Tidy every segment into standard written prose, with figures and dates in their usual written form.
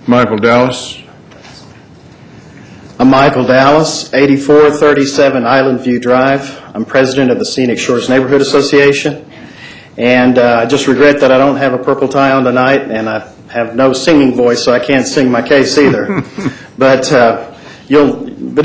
Michael Dallas. I'm Michael Dallas, 8437 Island View Drive. I'm president of the Scenic Shores Neighborhood Association. And I just regret that I don't have a purple tie on tonight, and I have no singing voice, so I can't sing my case either. But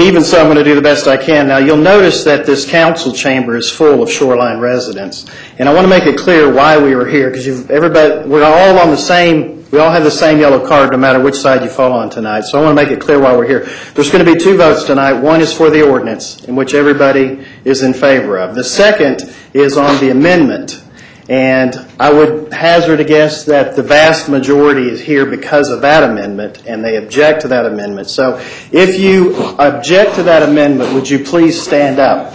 even so, I'm going to do the best I can. Now, you'll notice that this council chamber is full of Shoreline residents, and I want to make it clear why we were here, because we're all on the same. We all have the same yellow card, no matter which side you fall on tonight. So I want to make it clear why we're here. There's going to be 2 votes tonight. One is for the ordinance, in which everybody is in favor of. The second is on the amendment. And I would hazard a guess that the vast majority is here because of that amendment, and they object to that amendment. So if you object to that amendment, would you please stand up?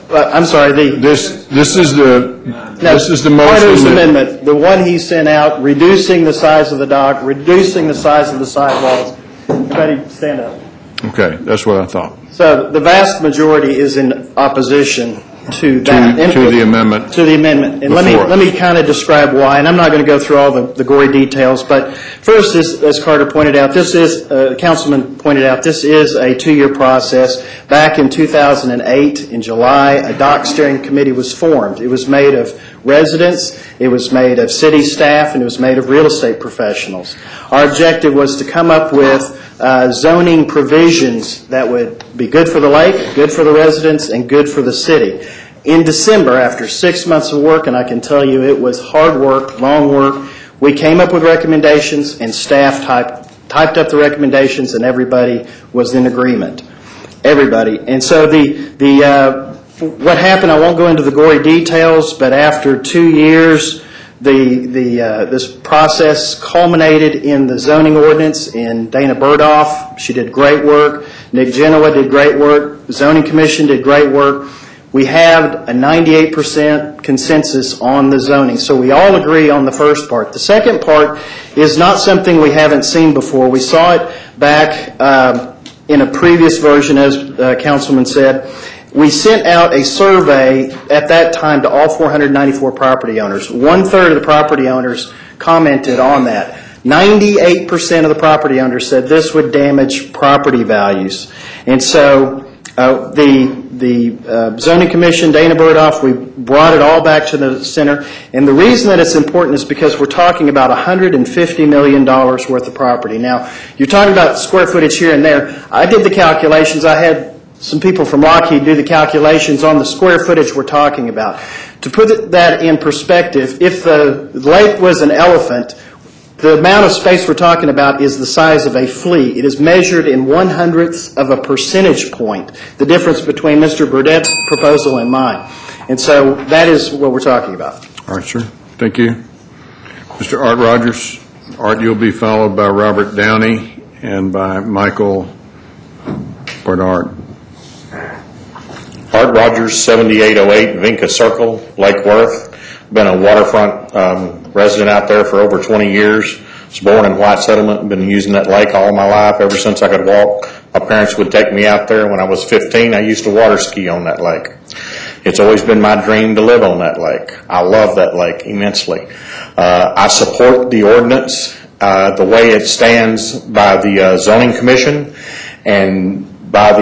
I'm sorry. This is the motion. Amendment, the one he sent out, reducing the size of the dock, reducing the size of the sidewalls. Everybody stand up. Okay, that's what I thought. So the vast majority is in opposition to that. To the amendment. To the amendment. And let me kind of describe why, and I'm not going to go through all the gory details, but first, as Carter pointed out, Councilman pointed out, this is a 2-year process. Back in 2008, in July, a dock steering committee was formed. It was made of residents, it was made of city staff, and it was made of real estate professionals. Our objective was to come up with zoning provisions that would be good for the lake, good for the residents, and good for the city. In December, after 6 months of work, and I can tell you it was hard work, long work, we came up with recommendations, and staff typed up the recommendations, and everybody was in agreement. Everybody. And so what happened, I won't go into the gory details, but after 2 years, this process culminated in the zoning ordinance in Dana Burdoff. She did great work. Nick Genoa did great work. The Zoning Commission did great work. We had a 98% consensus on the zoning, so we all agree on the first part. The second part is not something we haven't seen before. We saw it back in a previous version, as Councilman said. We sent out a survey at that time to all 494 property owners. 1/3 of the property owners commented on that. 98% of the property owners said this would damage property values. And so the Zoning Commission, Dana Burdoff, we brought it all back to the center. And the reason that it's important is because we're talking about $150 million worth of property. Now, you're talking about square footage here and there. I did the calculations. I had some people from Lockheed do the calculations on the square footage we're talking about. To put that in perspective, if the lake was an elephant, the amount of space we're talking about is the size of a flea. It is measured in 1/100th of a percentage point, the difference between Mr. Burdett's proposal and mine. And so that is what we're talking about. All right, sir. Thank you. Mr. Art Rogers. Art, you'll be followed by Robert Downey and by Michael Bernard. Art Rogers, 7808 Vinca Circle, Lake Worth. Been a waterfront resident out there for over 20 years. Was born in White Settlement. Been using that lake all my life, ever since I could walk. My parents would take me out there. When I was 15, I used to water ski on that lake. It's always been my dream to live on that lake. I love that lake immensely. I support the ordinance the way it stands by the Zoning Commission and by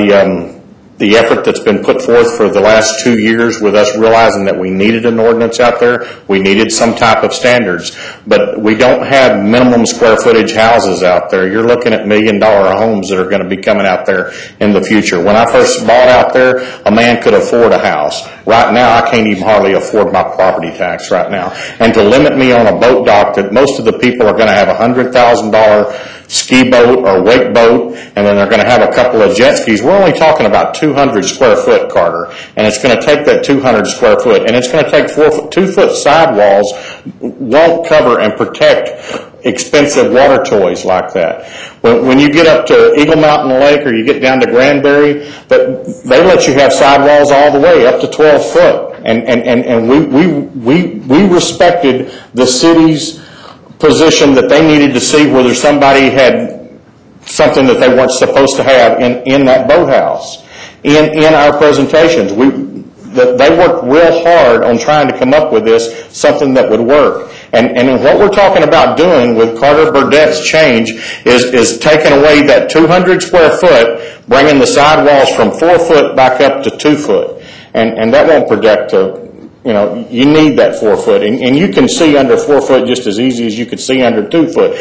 the effort that's been put forth for the last 2 years with us realizing that we needed an ordinance out there. We needed some type of standards, but we don't have minimum square footage houses out there. You're looking at $1 million homes that are going to be coming out there in the future. When I first bought out there, a man could afford a house. Right now, I can't even hardly afford my property tax right now. And to limit me on a boat dock that most of the people are going to have $100,000 ski boat or wake boat, and then they're going to have a couple of jet skis. We're only talking about 200 square foot, Carter, and it's going to take that 200 square foot, and it's going to take 2-foot sidewalls won't cover and protect expensive water toys like that. When you get up to Eagle Mountain Lake or you get down to Granbury, they let you have sidewalls all the way up to 12 foot, and we respected the city's position that they needed to see whether somebody had something that they weren't supposed to have in that boathouse. In our presentations, They worked real hard on trying to come up with this, something that would work. And what we're talking about doing with Carter Burdett's change is taking away that 200 square foot, bringing the sidewalls from 4 foot back up to 2 foot. And that won't protect you need that 4 foot. And you can see under 4 foot just as easy as you could see under 2 foot.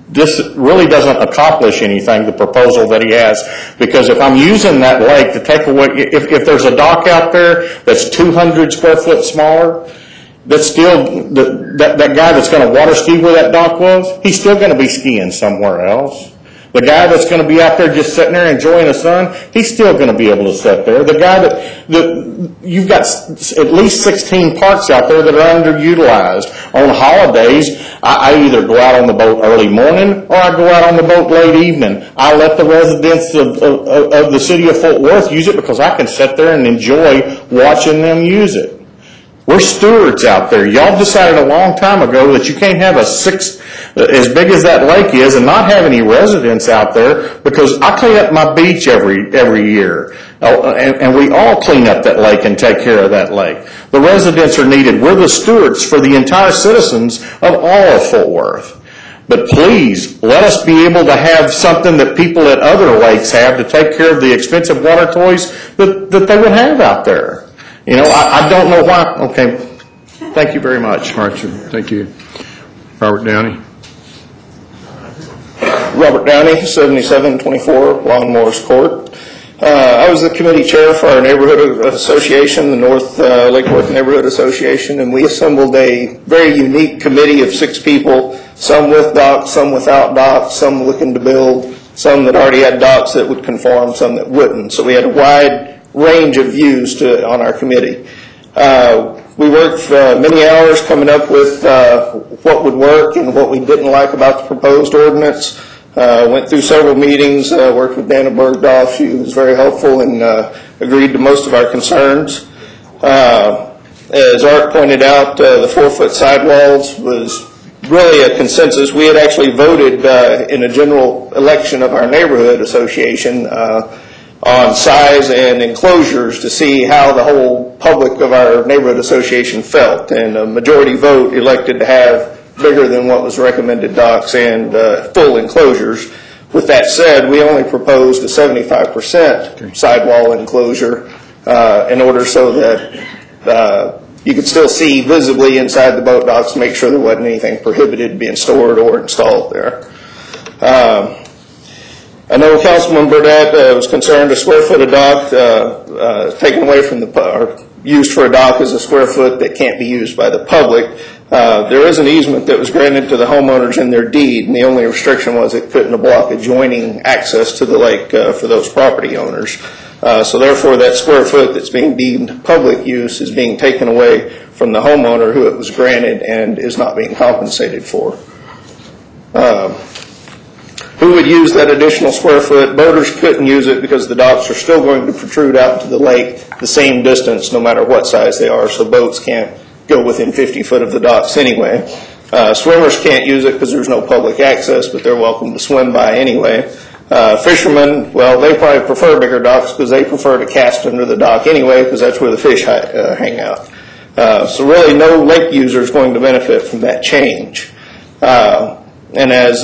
This really doesn't accomplish anything, the proposal that he has, because if I'm using that lake to take away, if there's a dock out there that's 200 square foot smaller, that's still, that guy that's going to water ski where that dock was, he's still going to be skiing somewhere else. The guy that's going to be out there just sitting there enjoying the sun, he's still going to be able to sit there. The guy you've got at least 16 parks out there that are underutilized. On holidays, I either go out on the boat early morning or I go out on the boat late evening. I let the residents of the city of Fort Worth use it because I can sit there and enjoy watching them use it. We're stewards out there. Y'all decided a long time ago that you can't have as big as that lake is and not have any residents out there, because I clean up my beach every year. And we all clean up that lake and take care of that lake. The residents are needed. We're the stewards for the entire citizens of all of Fort Worth. But please, let us be able to have something that people at other lakes have to take care of the expensive water toys that they would have out there. I don't know why. Okay. Thank you very much. All right, sir. Thank you. Robert Downey. Robert Downey, 7724 Long Morris Court. I was the committee chair for our neighborhood association, the North Lake Worth Neighborhood Association, and we assembled a very unique committee of 6 people, some with docks, some without docks, some looking to build, some that already had docks that would conform, some that wouldn't. So we had a wide range of views on our committee. We worked many hours coming up with what would work and what we didn't like about the proposed ordinance. Went through several meetings, worked with Dana Bergdorf. She was very helpful and agreed to most of our concerns. As Art pointed out, the 4-foot sidewalls was really a consensus. We had actually voted in a general election of our neighborhood association on size and enclosures to see how the whole public of our neighborhood association felt, and a majority vote elected to have bigger than what was recommended docks and full enclosures. With that said, we only proposed a 75% sidewall enclosure in order so that you could still see visibly inside the boat docks, make sure there wasn't anything prohibited being stored or installed there. I know Councilman Burdett was concerned a square foot of dock taken away from or used for a dock is a square foot that can't be used by the public. There is an easement that was granted to the homeowners in their deed, and the only restriction was it couldn't block adjoining access to the lake for those property owners. So therefore, that square foot that's being deemed public use is being taken away from the homeowner who it was granted and is not being compensated for. Who would use that additional square foot? Boaters couldn't use it because the docks are still going to protrude out to the lake the same distance no matter what size they are, so boats can't go within 50 foot of the docks anyway. Swimmers can't use it because there's no public access, but they're welcome to swim by anyway. Fishermen, well, they probably prefer bigger docks because they prefer to cast under the dock anyway because that's where the fish hang out. So really no lake user is going to benefit from that change. And as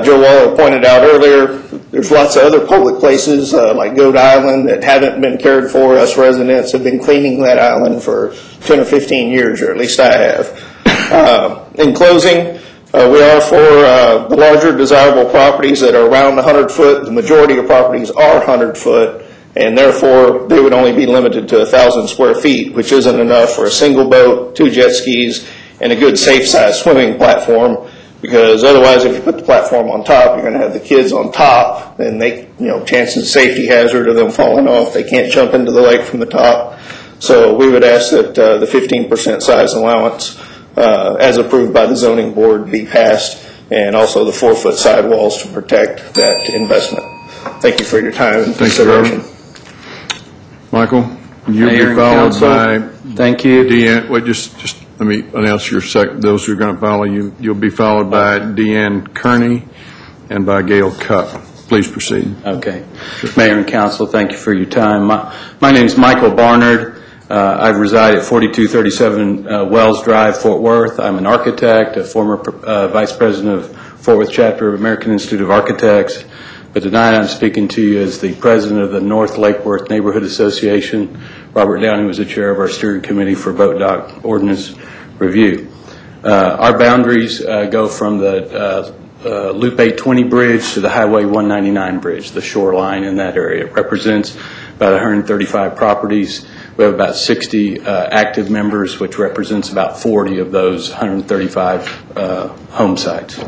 Joe Waller pointed out earlier, there's lots of other public places like Goat Island that haven't been cared for. Us residents have been cleaning that island for 10 or 15 years, or at least I have. In closing, we are for the larger desirable properties that are around 100 foot. The majority of properties are 100 foot, and therefore they would only be limited to 1,000 square feet, which isn't enough for a single boat, 2 jet skis, and a good safe-sized swimming platform. Because otherwise, if you put the platform on top, you're going to have the kids on top, and chances of safety hazard of them falling off. They can't jump into the lake from the top. So we would ask that the 15% size allowance, as approved by the zoning board, be passed, and also the 4-foot sidewalls to protect that investment. Thank you for your time and consideration. Michael, you'll be followed by. Thank you. Deanne. Wait, just let me announce those who are going to follow you. You'll be followed by Deanne Kearney and by Gail Cupp. Please proceed. Okay. Mayor and Council, thank you for your time. My name is Michael Barnard. I reside at 4237 Wells Drive, Fort Worth. I'm an architect, a former Vice President of Fort Worth Chapter of American Institute of Architects. But tonight I'm speaking to you as the President of the North Lake Worth Neighborhood Association. Robert Downey was the Chair of our Steering Committee for Boat Dock Ordinance Review. Our boundaries go from the Loop 820 bridge to the Highway 199 bridge, the shoreline in that area. It represents about 135 properties. We have about 60 active members, which represents about 40 of those 135 home sites.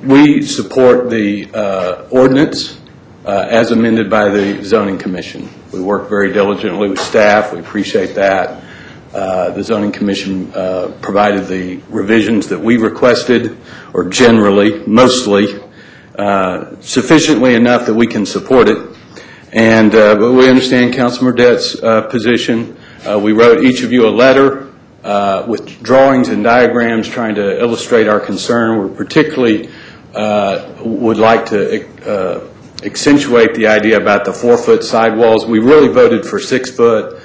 We support the ordinance as amended by the Zoning Commission. We work very diligently with staff. We appreciate that. The Zoning Commission provided the revisions that we requested, or generally, mostly, sufficiently enough that we can support it. And but we understand Councilman Burdett's position. We wrote each of you a letter with drawings and diagrams trying to illustrate our concern. We particularly would like to accentuate the idea about the 4-foot sidewalls. We really voted for 6-foot.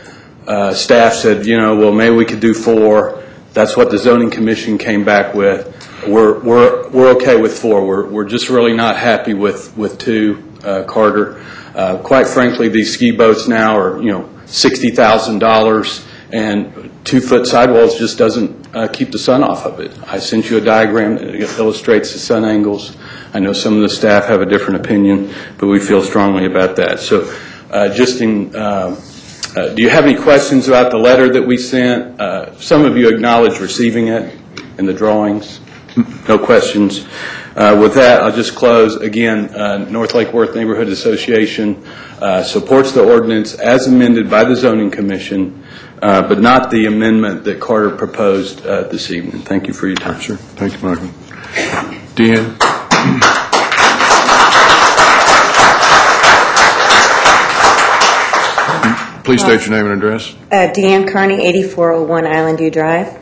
Staff said, you know, well, maybe we could do 4. That's what the Zoning Commission came back with. We're okay with 4. We're just really not happy with 2, Carter. Quite frankly, these ski boats now are, you know, $60,000, and 2-foot sidewalls just doesn't keep the sun off of it. I sent you a diagram that illustrates the sun angles. I know some of the staff have a different opinion, but we feel strongly about that. So do you have any questions about the letter that we sent? Some of you acknowledge receiving it in the drawings. No questions. With that, I'll just close. Again, North Lake Worth Neighborhood Association supports the ordinance as amended by the Zoning Commission, but not the amendment that Carter proposed this evening. Thank you for your time. Sure. Thank you, Michael. Deanne? Please state your name and address. Deanne Carney, 8401 Island View Drive.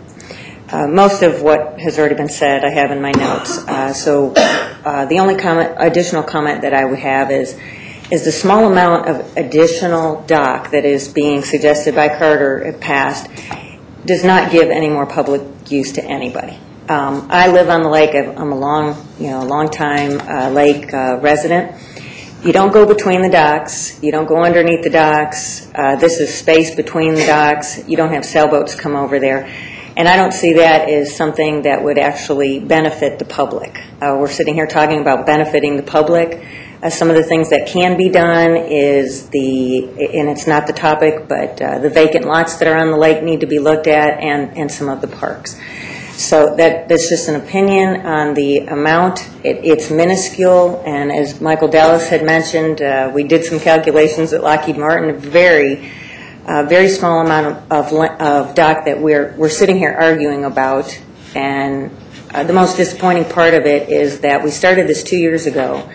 Most of what has already been said I have in my notes. So the only additional comment that I would have is the small amount of additional dock that is being suggested by Carter, if passed, does not give any more public use to anybody. I live on the lake. I'm a long time lake resident. You don't go between the docks. You don't go underneath the docks. This is space between the docks. You don't have sailboats come over there. And I don't see that as something that would actually benefit the public. We're sitting here talking about benefiting the public. Some of the things that can be done is and it's not the topic, but the vacant lots that are on the lake need to be looked at, and some of the parks. So that's just an opinion on the amount. It's minuscule, and as Michael Dallas had mentioned, we did some calculations at Lockheed Martin, a very small amount of dock that we're sitting here arguing about. And the most disappointing part of it is that we started this 2 years ago,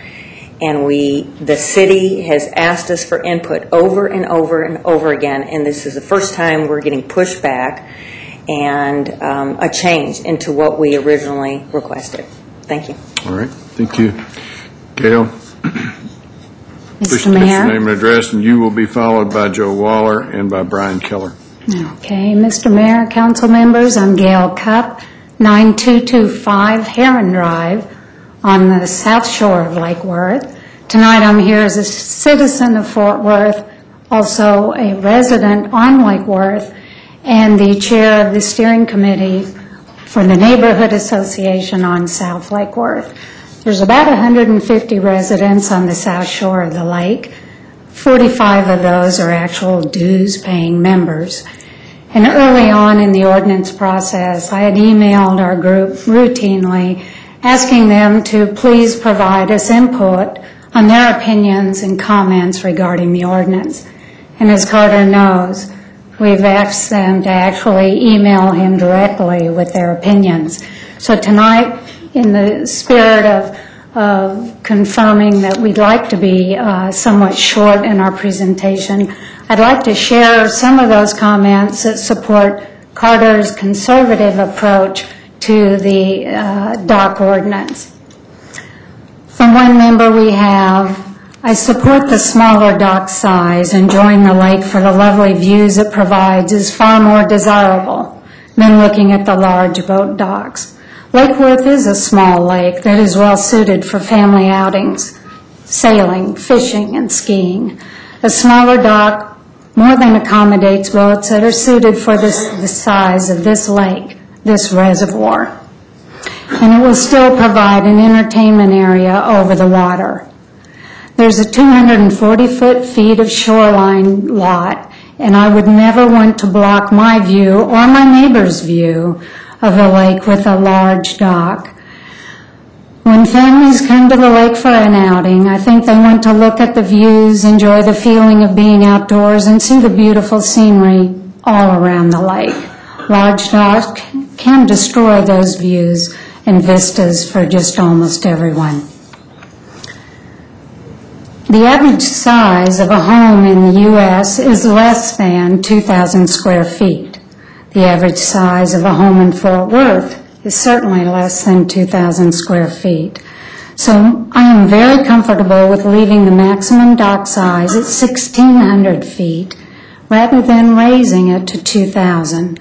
and the city has asked us for input over and over and over again, and this is the first time we're getting pushback and a change into what we originally requested. Thank you. All right. Thank you. Gail? Please Mr. state Mayor. your name and address, and you will be followed by Joe Waller and by Brian Keller. Okay. Mr. Mayor, council members, I'm Gail Cupp, 9225 Heron Drive on the south shore of Lake Worth. Tonight I'm here as a citizen of Fort Worth, also a resident on Lake Worth, and the chair of the steering committee for the Neighborhood Association on South Lake Worth. There's about 150 residents on the south shore of the lake. 45 of those are actual dues-paying members. And early on in the ordinance process, I had emailed our group routinely asking them to please provide us input on their opinions and comments regarding the ordinance. And as Carter knows, we've asked them to actually email him directly with their opinions. So tonight, in the spirit of confirming that we'd like to be somewhat short in our presentation, I'd like to share some of those comments that support Carter's conservative approach to the dock ordinance. From one member we have, I support the smaller dock size. Enjoying the lake for the lovely views it provides is far more desirable than looking at the large boat docks. Lake Worth is a small lake that is well suited for family outings, sailing, fishing, and skiing. A smaller dock more than accommodates boats that are suited for the size of this lake, this reservoir. And it will still provide an entertainment area over the water. There's a 240 feet of shoreline lot, and I would never want to block my view or my neighbor's view of the lake with a large dock. When families come to the lake for an outing, I think they want to look at the views, enjoy the feeling of being outdoors, and see the beautiful scenery all around the lake. Large docks can destroy those views and vistas for just almost everyone. The average size of a home in the U.S. is less than 2,000 square feet. The average size of a home in Fort Worth is certainly less than 2,000 square feet. So I am very comfortable with leaving the maximum dock size at 1,600 feet rather than raising it to 2,000.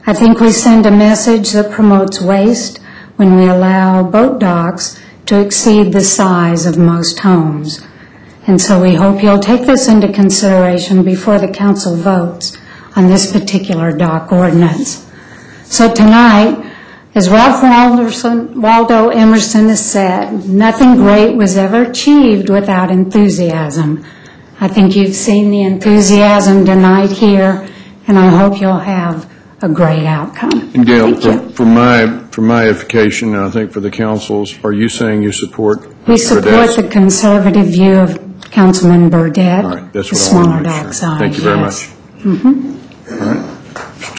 I think we send a message that promotes waste when we allow boat docks to exceed the size of most homes. And so we hope you'll take this into consideration before the council votes on this particular dock ordinance. So tonight, as Ralph Waldo Emerson has said, nothing great was ever achieved without enthusiasm. I think you've seen the enthusiasm tonight here, and I hope you'll have a great outcome. And Gail, for my edification, and I think for the councils, are you saying you support We support the conservative view of Councilman Burdette, All right, that's the what I smaller wanted to make dock sure. size. Thank you very yes. much. All right.